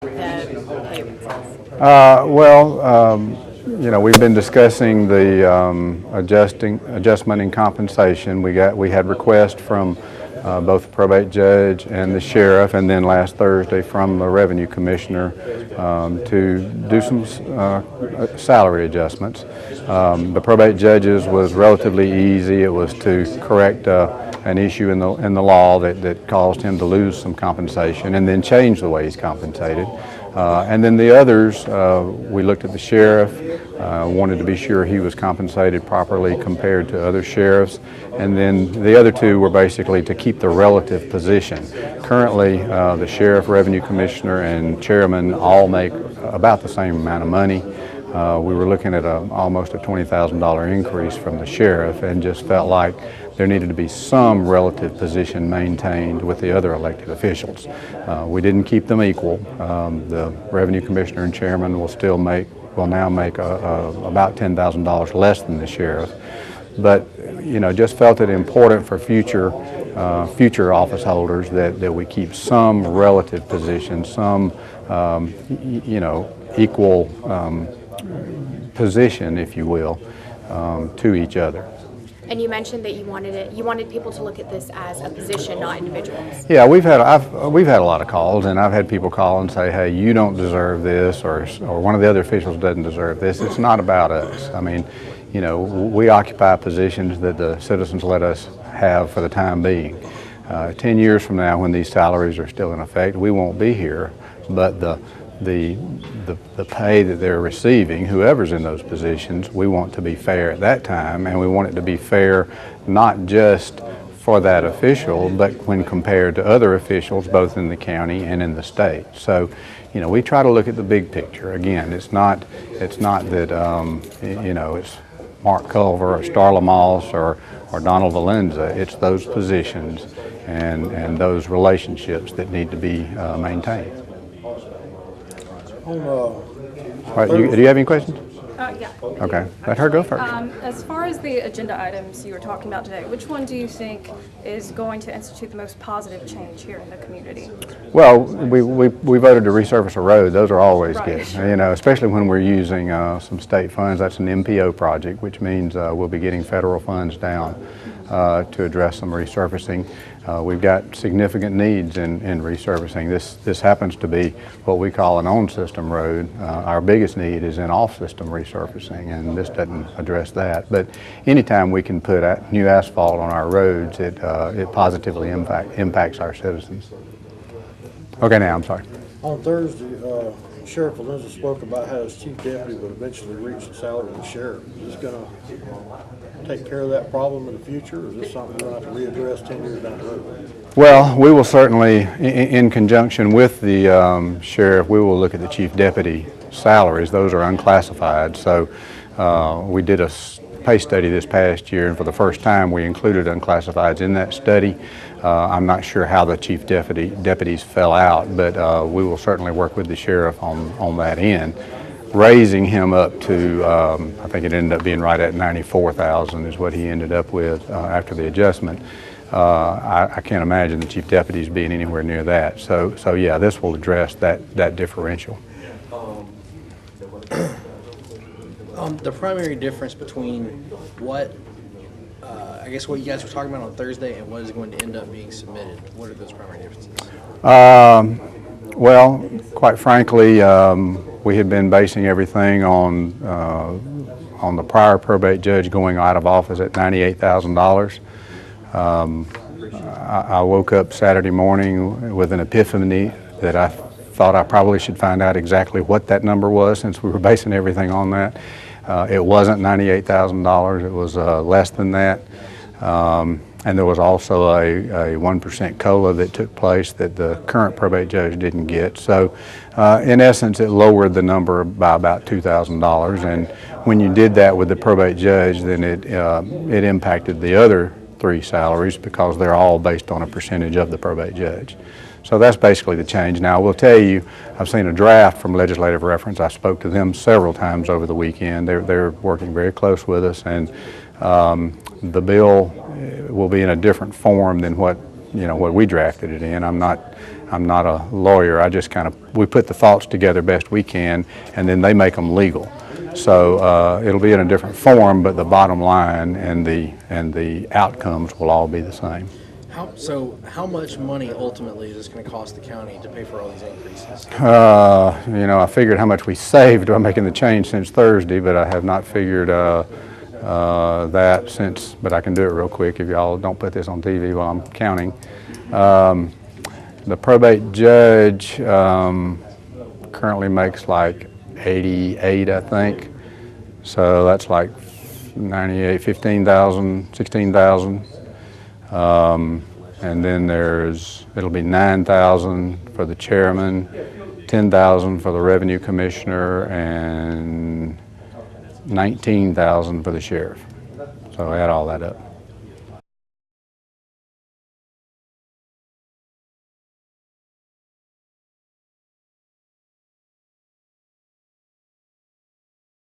the pay raises? We've been discussing the adjustment in compensation. We had requests from both the probate judge and the sheriff, and then last Thursday from the revenue commissioner to do some salary adjustments. The probate judge's was relatively easy. It was to correct an issue in the law that caused him to lose some compensation and then change the way he's compensated. And then the others, we looked at the sheriff, wanted to be sure he was compensated properly compared to other sheriffs. And then the other two were basically to keep the relative position. Currently, the sheriff, revenue commissioner, and chairman all make about the same amount of money. We were looking at almost a $20,000 increase from the sheriff and just felt like there needed to be some relative position maintained with the other elected officials. We didn't keep them equal. The revenue commissioner and chairman will now make about $10,000 less than the sheriff. But just felt it important for future office holders that we keep some relative position, some equal position, if you will, to each other. And you mentioned that you wanted people to look at this as a position, not individuals. Yeah, we've had a lot of calls, and I've had people call and say, "Hey, you don't deserve this," or one of the other officials doesn't deserve this. It's not about us. I mean, we occupy positions that the citizens let us have for the time being. 10 years from now, when these salaries are still in effect, we won't be here, but the pay that they're receiving, whoever's in those positions, we want to be fair at that time, and we want it to be fair not just for that official, but when compared to other officials, both in the county and in the state. So, we try to look at the big picture. Again, it's not that it's Mark Culver or Starla Moss or Donald Valenza. It's those positions and those relationships that need to be maintained. All right, do you have any questions? Yeah. Okay, let her go first. As far as the agenda items you were talking about today, which one do you think is going to institute the most positive change here in the community? Well, we voted to resurface a road. Those are always Right. good, especially when we're using some state funds. That's an MPO project, which means we'll be getting federal funds down to address some resurfacing. We've got significant needs in resurfacing. This happens to be what we call an on-system road. Our biggest need is in off-system resurfacing, and this doesn't address that. But anytime we can put new asphalt on our roads, it positively impacts our citizens. Okay, now I'm sorry. On Thursday, Sheriff Valenza spoke about how his chief deputy would eventually reach the salary of the sheriff. Is this going to take care of that problem in the future, or is this something we're going to have to readdress 10 years down the road? Well, we will certainly, in conjunction with the sheriff, we will look at the chief deputy salaries. Those are unclassified. So we did a pay study this past year, and for the first time we included unclassifieds in that study. I'm not sure how the chief deputies fell out, but we will certainly work with the sheriff on that end. Raising him up to, I think it ended up being right at $94,000 is what he ended up with after the adjustment. I can't imagine the chief deputies being anywhere near that. So yeah, this will address that differential. The primary difference between what you guys were talking about on Thursday and what is going to end up being submitted, what are those primary differences? Well, quite frankly, we had been basing everything on the prior probate judge going out of office at $98,000. I woke up Saturday morning with an epiphany that I thought I probably should find out exactly what that number was, since we were basing everything on that. It wasn't $98,000, it was less than that. And there was also a 1% COLA that took place that the current probate judge didn't get. So in essence, it lowered the number by about $2,000. And when you did that with the probate judge, then it impacted the other three salaries because they're all based on a percentage of the probate judge. So that's basically the change. Now, I will tell you, I've seen a draft from Legislative Reference. I spoke to them several times over the weekend. They're working very close with us, and the bill will be in a different form than what what we drafted it in. I'm not a lawyer. I just we put the thoughts together best we can, and then they make them legal. So it'll be in a different form, but the bottom line and the outcomes will all be the same. How much money ultimately is this going to cost the county to pay for all these increases? I figured how much we saved by making the change since Thursday, but I have not figured that since, but I can do it real quick if y'all don't put this on TV while I'm counting. The probate judge currently makes like 88, I think. So that's like 98, 15,000, 16,000. And then it'll be 9,000 for the chairman, 10,000 for the revenue commissioner, and 19,000 for the sheriff. So add all that up.